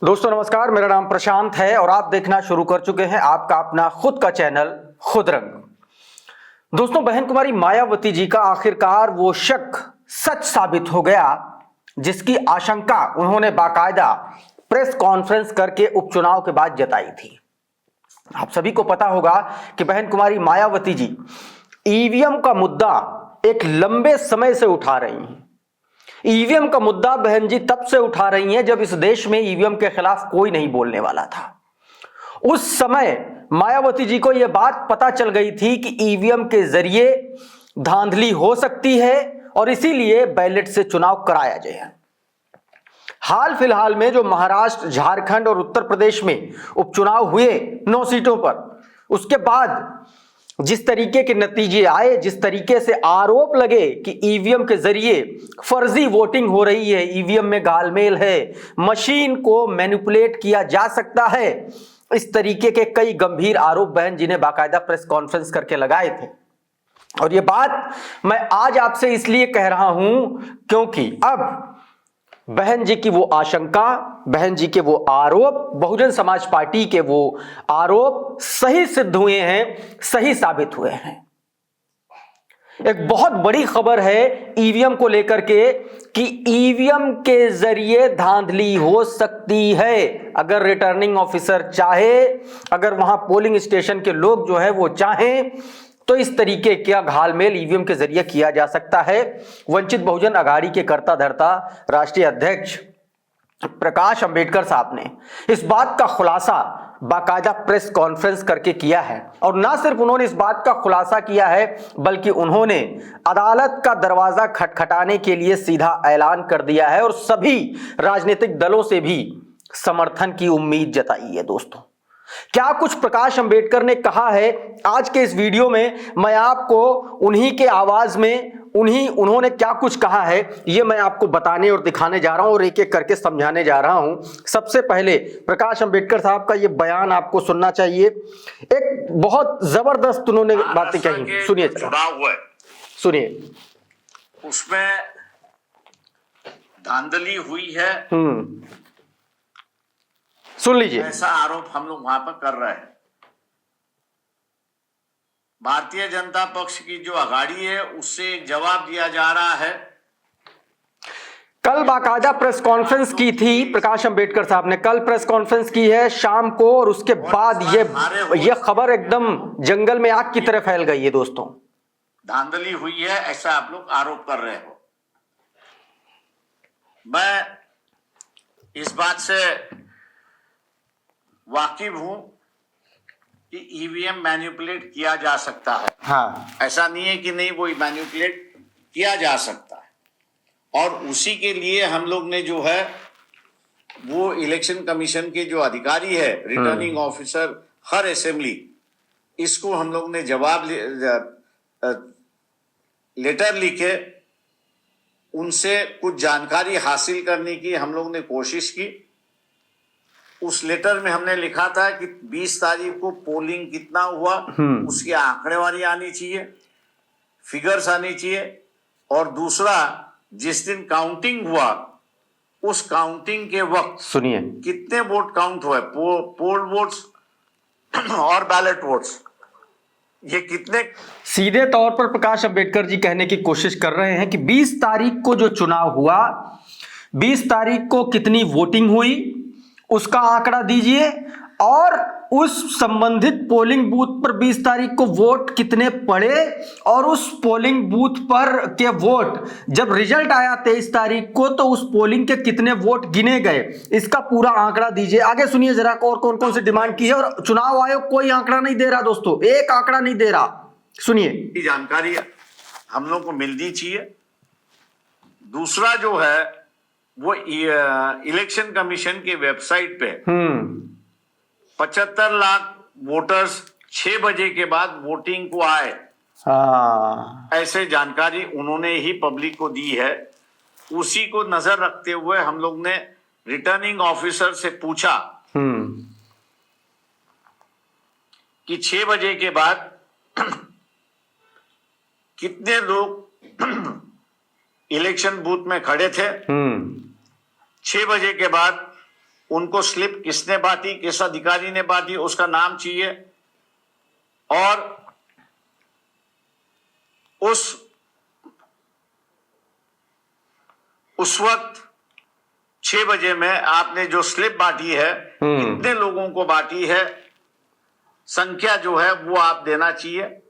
दोस्तों नमस्कार, मेरा नाम प्रशांत है और आप देखना शुरू कर चुके हैं आपका अपना खुद का चैनल खुदरंग। दोस्तों, बहन कुमारी मायावती जी का आखिरकार वो शक सच साबित हो गया जिसकी आशंका उन्होंने बाकायदा प्रेस कॉन्फ्रेंस करके उपचुनाव के बाद जताई थी। आप सभी को पता होगा कि बहन कुमारी मायावती जी ईवीएम का मुद्दा एक लंबे समय से उठा रही हैं। ईवीएम का मुद्दा बहन जी तब से उठा रही हैं जब इस देश में ईवीएम के खिलाफ कोई नहीं बोलने वाला था। उस समय मायावती जी को यह बात पता चल गई थी कि ईवीएम के जरिए धांधली हो सकती है और इसीलिए बैलेट से चुनाव कराया जाए। हाल फिलहाल में जो महाराष्ट्र, झारखंड और उत्तर प्रदेश में उपचुनाव हुए 9 सीटों पर, उसके बाद जिस तरीके के नतीजे आए, जिस तरीके से आरोप लगे कि ईवीएम के जरिए फर्जी वोटिंग हो रही है, ईवीएम में गालमेल है, मशीन को मैनिपुलेट किया जा सकता है, इस तरीके के कई गंभीर आरोप बहन जी ने बाकायदा प्रेस कॉन्फ्रेंस करके लगाए थे। और ये बात मैं आज आपसे इसलिए कह रहा हूं क्योंकि अब बहन जी की वो आशंका, बहन जी के वो आरोप, बहुजन समाज पार्टी के वो आरोप सही सिद्ध हुए हैं, सही साबित हुए हैं। एक बहुत बड़ी खबर है ईवीएम को लेकर के कि ईवीएम के जरिए धांधली हो सकती है। अगर रिटर्निंग ऑफिसर चाहे, अगर वहां पोलिंग स्टेशन के लोग जो है वो चाहें, तो इस तरीके का घालमेल ईवीएम के जरिए किया जा सकता है। वंचित बहुजन अघाड़ी के कर्ता धर्ता राष्ट्रीय अध्यक्ष प्रकाश अंबेडकर साहब ने इस बात का खुलासा बाकायदा प्रेस कॉन्फ्रेंस करके किया है। और ना सिर्फ उन्होंने इस बात का खुलासा किया है बल्कि उन्होंने अदालत का दरवाजा खटखटाने के लिए सीधा ऐलान कर दिया है और सभी राजनीतिक दलों से भी समर्थन की उम्मीद जताई है। दोस्तों, क्या कुछ प्रकाश अंबेडकर ने कहा है, आज के इस वीडियो में मैं आपको उन्हीं के आवाज में उन्होंने क्या कुछ कहा है ये मैं आपको बताने और दिखाने जा रहा हूं और एक एक करके समझाने जा रहा हूं। सबसे पहले प्रकाश अंबेडकर साहब का ये बयान आपको सुनना चाहिए। एक बहुत जबरदस्त उन्होंने बातें कही, सुनिए चुनाव हुआ, सुनिए। उसमें धांधली हुई है, सुन लीजिए। ऐसा आरोप हम लोग वहां पर कर रहे हैं। भारतीय जनता पक्ष की जो अघाड़ी है उससे एक जवाब दिया जा रहा है। कल बाकायदा प्रेस कॉन्फ्रेंस की थी प्रकाश अंबेडकर साहब ने, कल प्रेस कॉन्फ्रेंस की है शाम को, और उसके बाद ये खबर एकदम जंगल में आग की तरह फैल गई है। दोस्तों, धांधली हुई है ऐसा आप लोग आरोप कर रहे हो। मैं इस बात से वाकिफ हूं कि ईवीएम मैनिपुलेट किया जा सकता है। हाँ, ऐसा नहीं है कि नहीं, वो मैनिपुलेट किया जा सकता है। और उसी के लिए हम लोग ने जो है वो इलेक्शन कमीशन के जो अधिकारी है, रिटर्निंग ऑफिसर हर असेंबली, इसको हम लोग ने जवाब लेटर लिखे, उनसे कुछ जानकारी हासिल करने की हम लोग ने कोशिश की। उस लेटर में हमने लिखा था कि 20 तारीख को पोलिंग कितना हुआ उसकी आंकड़ेवारी आनी चाहिए, फिगर्स आनी चाहिए, और दूसरा जिस दिन काउंटिंग हुआ उस काउंटिंग के वक्त सुनिए कितने वोट काउंट हुए, पोल वोट्स और बैलेट वोट्स, ये कितने। सीधे तौर पर प्रकाश अंबेडकर जी कहने की कोशिश कर रहे हैं कि 20 तारीख को जो चुनाव हुआ, 20 तारीख को कितनी वोटिंग हुई उसका आंकड़ा दीजिए, और उस संबंधित पोलिंग बूथ पर 20 तारीख को वोट कितने पड़े, और उस पोलिंग बूथ पर के वोट जब रिजल्ट आया 23 तारीख को तो उस पोलिंग के कितने वोट गिने गए, इसका पूरा आंकड़ा दीजिए। आगे सुनिए जरा, और कौन कौन सी डिमांड की है। और चुनाव आयोग कोई आंकड़ा नहीं दे रहा दोस्तों, एक आंकड़ा नहीं दे रहा, सुनिए। जानकारी हम लोग को मिलनी चाहिए। दूसरा जो है वो इलेक्शन कमीशन के वेबसाइट पे 75 लाख वोटर्स 6 बजे के बाद वोटिंग को आए, ऐसे जानकारी उन्होंने ही पब्लिक को दी है। उसी को नजर रखते हुए हम लोग ने रिटर्निंग ऑफिसर से पूछा कि 6 बजे के बाद कितने लोग इलेक्शन बूथ में खड़े थे, 6 बजे के बाद उनको स्लिप किसने बांटी, किस अधिकारी ने बांटी, उसका नाम चाहिए। और उस वक्त 6 बजे में आपने जो स्लिप बांटी है, कितने लोगों को बांटी है, संख्या जो है वो आप देना चाहिए।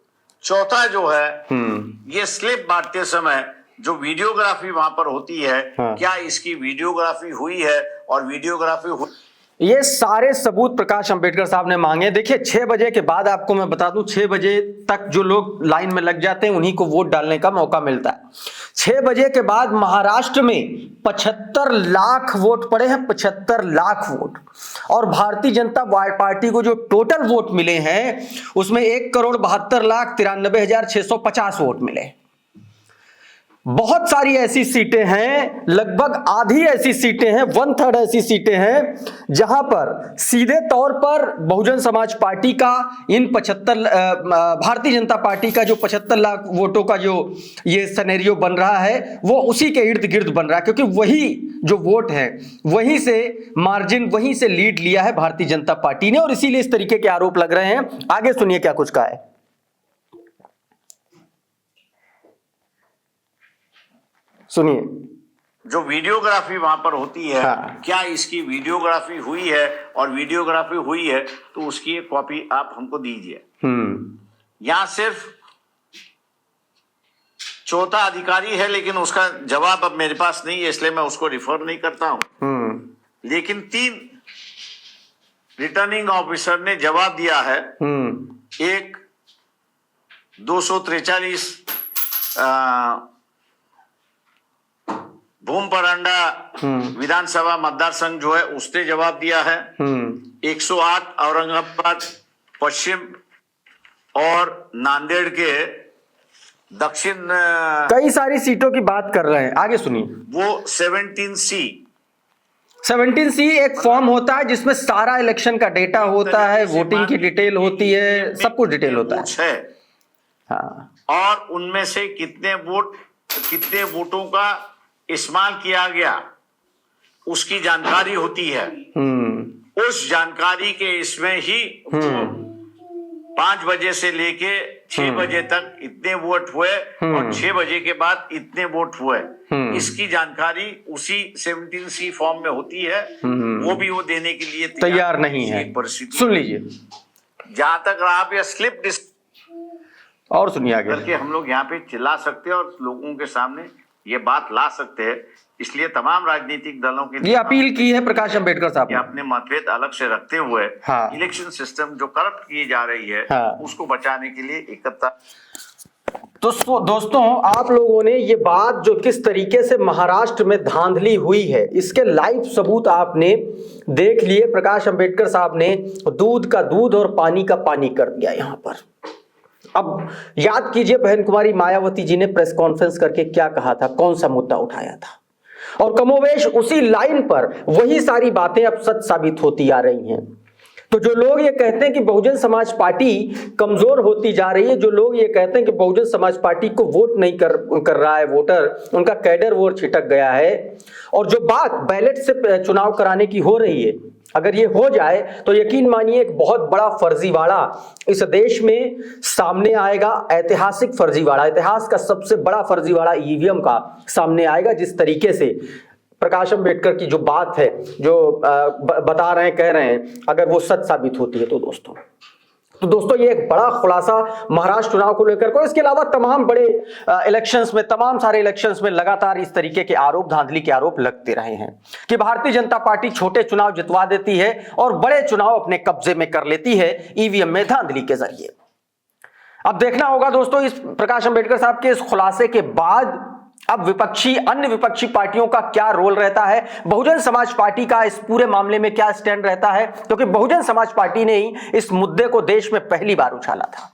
चौथा जो है, ये स्लिप बांटते समय जो वीडियोग्राफी वहां पर होती है, क्या इसकी वीडियोग्राफी हुई है, और वीडियोग्राफी ये सारे सबूत प्रकाश अंबेडकर साहब ने मांगे। देखिए 6 बजे के बाद आपको मैं बता दूं, 6 बजे तक जो लोग लाइन में लग जाते हैं उन्हीं को वोट डालने का मौका मिलता है। 6 बजे के बाद महाराष्ट्र में 75 लाख वोट पड़े हैं, 75 लाख वोट। और भारतीय जनता पार्टी को जो टोटल वोट मिले हैं उसमें 1,72,93,650 वोट मिले। बहुत सारी ऐसी सीटें हैं, लगभग आधी ऐसी सीटें हैं, 1/3 ऐसी सीटें हैं जहां पर सीधे तौर पर बहुजन समाज पार्टी का इन 75 भारतीय जनता पार्टी का जो 75 लाख वोटों का जो ये सिनेरियो बन रहा है वो उसी के इर्द गिर्द बन रहा है, क्योंकि वही जो वोट है वहीं से मार्जिन, वहीं से लीड लिया है भारतीय जनता पार्टी ने, और इसीलिए इस तरीके के आरोप लग रहे हैं। आगे सुनिए क्या कुछ कहा है। सुनिए, जो वीडियोग्राफी वहां पर होती है, क्या इसकी वीडियोग्राफी हुई है, और वीडियोग्राफी हुई है तो उसकी एक कॉपी आप हमको दीजिए। यहां सिर्फ चौथा अधिकारी है, लेकिन उसका जवाब अब मेरे पास नहीं है, इसलिए मैं उसको रिफर नहीं करता हूं। लेकिन 3 रिटर्निंग ऑफिसर ने जवाब दिया है। एक 243 भूम परांडा विधानसभा मतदार संघ जो है उसने जवाब दिया है। 108 औरंगाबाद पश्चिम और नांदेड़ के दक्षिण, कई सारी सीटों की बात कर रहे हैं। आगे सुनिए। वो 17C एक फॉर्म होता है जिसमें सारा इलेक्शन का डेटा होता है, वोटिंग की डिटेल होती है, सब कुछ डिटेल होता है। हाँ। और उनमें से कितने वोटों का इस्तेमाल किया गया उसकी जानकारी होती है। उस जानकारी के इसमें ही 5 बजे से लेके 6 बजे तक इतने वोट हुए और 6 बजे के बाद इतने वोट हुए, इसकी जानकारी उसी 17C फॉर्म में होती है। वो भी वो देने के लिए तैयार नहीं है। सुन लीजिए, जहां तक आप ये स्लिप और सुनिए आगे करके हम लोग यहाँ पे चिल्ला सकते हैं और लोगों के सामने ये बात ला सकते हैं। इसलिए तमाम राजनीतिक दलों की ये अपील की है प्रकाश अंबेडकर साहब ने, अपने मतभेद अलग से रखते हुए इलेक्शन सिस्टम जो करप्ट की जा रही है उसको बचाने के लिए एकता। तो दोस्तों, आप लोगों ने ये बात जो किस तरीके से महाराष्ट्र में धांधली हुई है इसके लाइव सबूत आपने देख लिए। प्रकाश अंबेडकर साहब ने दूध का दूध और पानी का पानी कर दिया यहां पर। अब याद कीजिए बहन कुमारी मायावती जी ने प्रेस कॉन्फ्रेंस करके क्या कहा था, कौन सा मुद्दा उठाया था, और कमोवेश उसी लाइन पर वही सारी बातें अब सच साबित होती आ रही हैं। तो जो लोग ये कहते हैं कि बहुजन समाज पार्टी कमजोर होती जा रही है, जो लोग ये कहते हैं कि बहुजन समाज पार्टी को वोट नहीं कर रहा है वोटर, उनका कैडर वोट छिटक गया है, और जो बात बैलेट से चुनाव कराने की हो रही है, अगर ये हो जाए तो यकीन मानिए एक बहुत बड़ा फर्जीवाड़ा इस देश में सामने आएगा। ऐतिहासिक फर्जीवाड़ा, इतिहास का सबसे बड़ा फर्जीवाड़ा ईवीएम का सामने आएगा। जिस तरीके से प्रकाश अंबेडकर की जो बात है, जो बता रहे हैं, कह रहे हैं, अगर वो सच साबित होती है तो दोस्तों ये एक बड़ा खुलासा महाराष्ट्र चुनाव को लेकर को। इसके अलावा तमाम बड़े इलेक्शंस में, तमाम सारे इलेक्शंस में लगातार इस तरीके के आरोप, धांधली के आरोप लगते रहे हैं कि भारतीय जनता पार्टी छोटे चुनाव जितवा देती है और बड़े चुनाव अपने कब्जे में कर लेती है ईवीएम में धांधली के जरिए। अब देखना होगा दोस्तों इस प्रकाश अंबेडकर साहब के इस खुलासे के बाद अब अन्य विपक्षी पार्टियों का क्या रोल रहता है, बहुजन समाज पार्टी का इस पूरे मामले में क्या स्टैंड रहता है, क्योंकि बहुजन समाज पार्टी ने ही इस मुद्दे को देश में पहली बार उछाला था।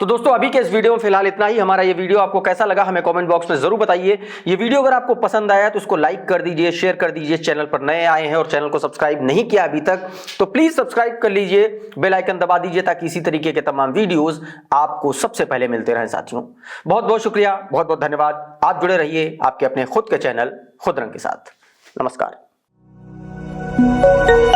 तो दोस्तों अभी के इस वीडियो में फिलहाल इतना ही। हमारा ये वीडियो आपको कैसा लगा हमें कमेंट बॉक्स में जरूर बताइए। ये वीडियो अगर आपको पसंद आया तो इसको लाइक कर दीजिए, शेयर कर दीजिए। चैनल पर नए आए हैं और चैनल को सब्सक्राइब नहीं किया अभी तक तो प्लीज सब्सक्राइब कर लीजिए, बेल आइकन दबा दीजिए ताकि इसी तरीके के तमाम वीडियोस आपको सबसे पहले मिलते रहें। साथियों बहुत बहुत शुक्रिया, बहुत बहुत धन्यवाद। आप जुड़े रहिए आपके अपने खुद के चैनल खुद रंग के साथ। नमस्कार। है।